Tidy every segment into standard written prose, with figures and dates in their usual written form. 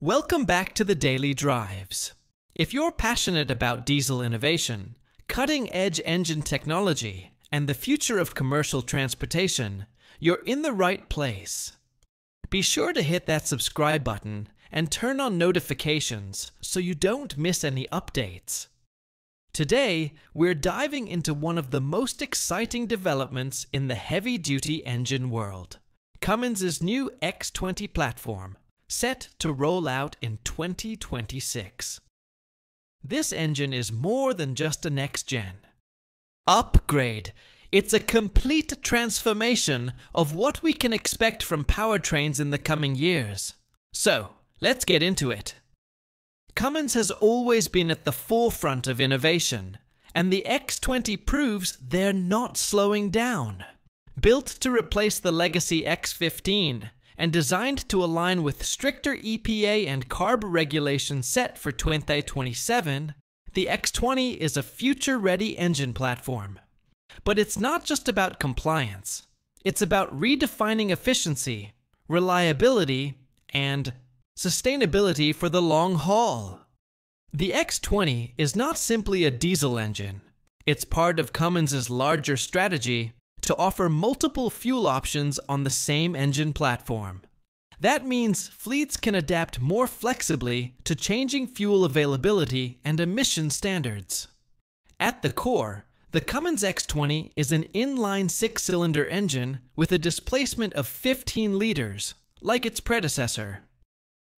Welcome back to the Daily Drives. If you're passionate about diesel innovation, cutting-edge engine technology, and the future of commercial transportation, you're in the right place. Be sure to hit that subscribe button and turn on notifications so you don't miss any updates. Today, we're diving into one of the most exciting developments in the heavy-duty engine world, Cummins' new X20 platform, set to roll out in 2026. This engine is more than just a next-gen upgrade. It's a complete transformation of what we can expect from powertrains in the coming years. So, let's get into it. Cummins has always been at the forefront of innovation, and the X20 proves they're not slowing down. Built to replace the legacy X15 and designed to align with stricter EPA and CARB regulations set for 2027, the X20 is a future-ready engine platform. But it's not just about compliance. It's about redefining efficiency, reliability, and sustainability for the long haul. The X20 is not simply a diesel engine. It's part of Cummins' larger strategy to offer multiple fuel options on the same engine platform. That means fleets can adapt more flexibly to changing fuel availability and emission standards. At the core, the Cummins X20 is an inline six-cylinder engine with a displacement of 15 liters, like its predecessor.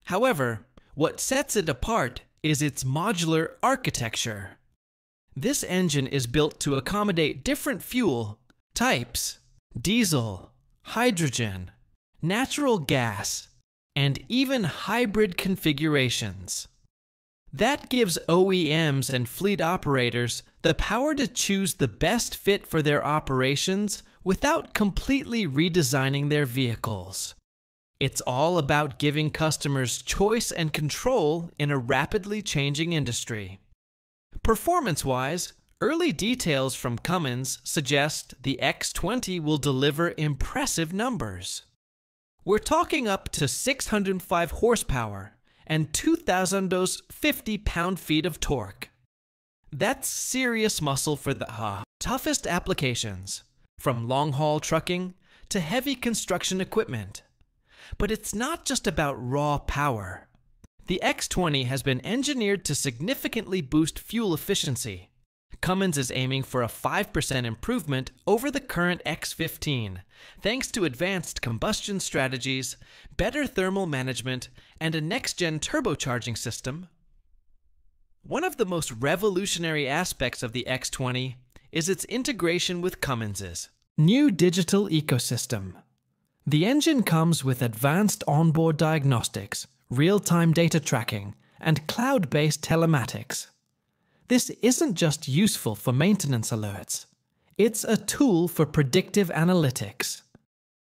However, what sets it apart is its modular architecture. This engine is built to accommodate different fuel types: diesel, hydrogen, natural gas, and even hybrid configurations. That gives OEMs and fleet operators the power to choose the best fit for their operations without completely redesigning their vehicles. It's all about giving customers choice and control in a rapidly changing industry. Performance-wise, early details from Cummins suggest the X20 will deliver impressive numbers. We're talking up to 605 horsepower and 2,050 pound-feet of torque. That's serious muscle for the toughest applications, from long-haul trucking to heavy construction equipment. But it's not just about raw power. The X20 has been engineered to significantly boost fuel efficiency. Cummins is aiming for a 5% improvement over the current X15, thanks to advanced combustion strategies, better thermal management, and a next-gen turbocharging system. One of the most revolutionary aspects of the X20 is its integration with Cummins' new digital ecosystem. The engine comes with advanced onboard diagnostics, real-time data tracking, and cloud-based telematics. This isn't just useful for maintenance alerts. It's a tool for predictive analytics.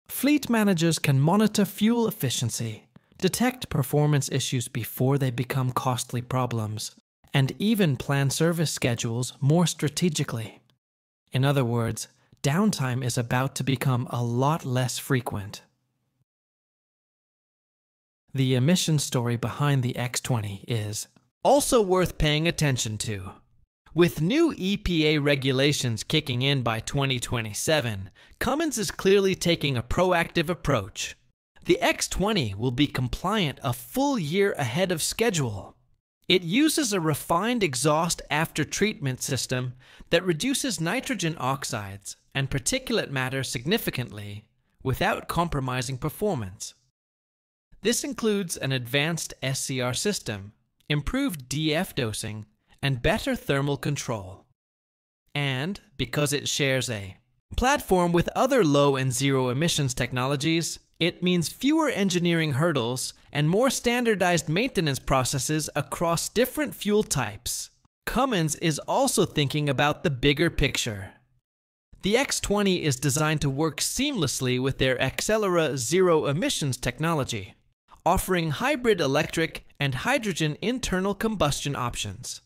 Fleet managers can monitor fuel efficiency, detect performance issues before they become costly problems, and even plan service schedules more strategically. In other words, downtime is about to become a lot less frequent. The emission story behind the X20 is also worth paying attention to. With new EPA regulations kicking in by 2027, Cummins is clearly taking a proactive approach. The X20 will be compliant a full year ahead of schedule. It uses a refined exhaust after-treatment system that reduces nitrogen oxides and particulate matter significantly without compromising performance. This includes an advanced SCR system, improved DF dosing, and better thermal control. And because it shares a platform with other low and zero emissions technologies, it means fewer engineering hurdles and more standardized maintenance processes across different fuel types. Cummins is also thinking about the bigger picture. The X20 is designed to work seamlessly with their Accelera zero emissions technology, offering hybrid electric and hydrogen internal combustion options.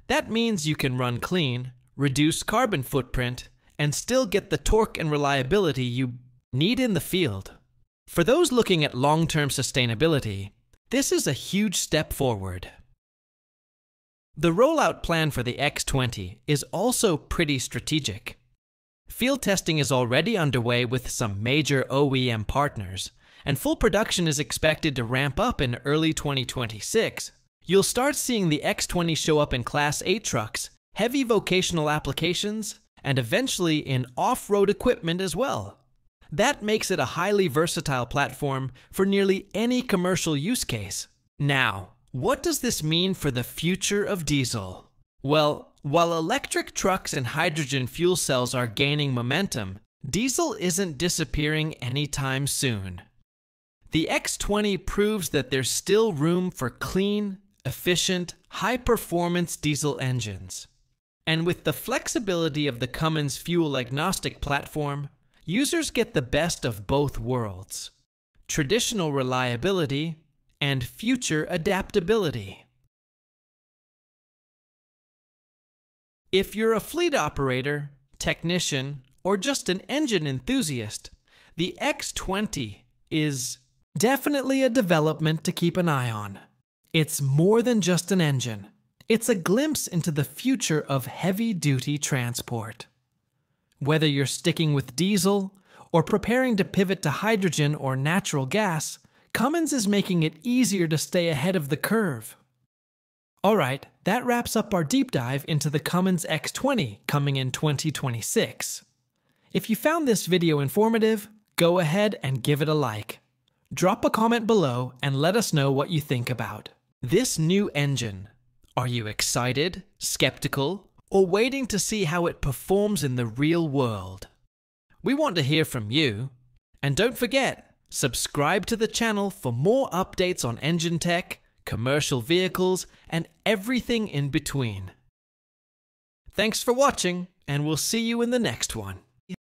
That means you can run clean, reduce carbon footprint, and still get the torque and reliability you need in the field. For those looking at long-term sustainability, This is a huge step forward. The rollout plan for the X20 is also pretty strategic. Field testing is already underway with some major OEM partners, and full production is expected to ramp up in early 2026. You'll start seeing the X20 show up in Class 8 trucks, heavy vocational applications, and eventually in off-road equipment as well. That makes it a highly versatile platform for nearly any commercial use case. Now, what does this mean for the future of diesel? Well, while electric trucks and hydrogen fuel cells are gaining momentum, diesel isn't disappearing anytime soon. The X20 proves that there's still room for clean, efficient, high-performance diesel engines. And with the flexibility of the Cummins Fuel Agnostic platform, users get the best of both worlds: traditional reliability and future adaptability. If you're a fleet operator, technician, or just an engine enthusiast, the X20 is definitely a development to keep an eye on. It's more than just an engine. It's a glimpse into the future of heavy-duty transport. Whether you're sticking with diesel or preparing to pivot to hydrogen or natural gas, Cummins is making it easier to stay ahead of the curve. Alright, that wraps up our deep dive into the Cummins X20 coming in 2026. If you found this video informative, go ahead and give it a like. Drop a comment below and let us know what you think about this new engine. Are you excited, skeptical, or waiting to see how it performs in the real world? We want to hear from you. And don't forget, subscribe to the channel for more updates on engine tech, commercial vehicles, and everything in between. Thanks for watching, and we'll see you in the next one.